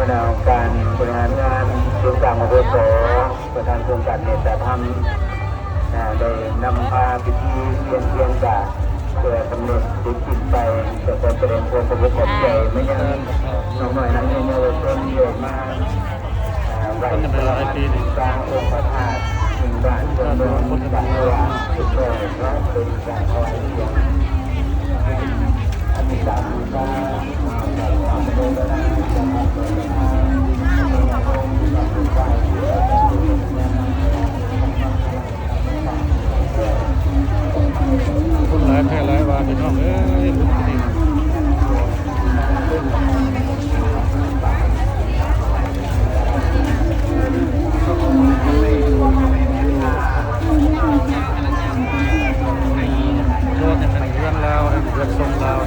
หัวหน้าองค์การบริหารงานโครงการมโหสถประธานโครงการเนตรธรรมได้นำพาพิธีเรียนเรียนจากเพื่อกำหนดจุดจิตไปจะเป็นประเด็นความประพฤติของใจไม่ยังน้องหน่อยนั้นในเยาวชนเยอะมากไหวพระกลางองค์พระธาตุถึงบ้านเมืองบางระหว่างสุดโต่งและเป็นการคอยเสียงอันนี้ตามการโดนได้คนหลายแพร่หลายว่าพี่น้องเอ้ยบุญกระดิ่งโลดเนี่ยมันเรื่องลาวเรื่องทรงลาว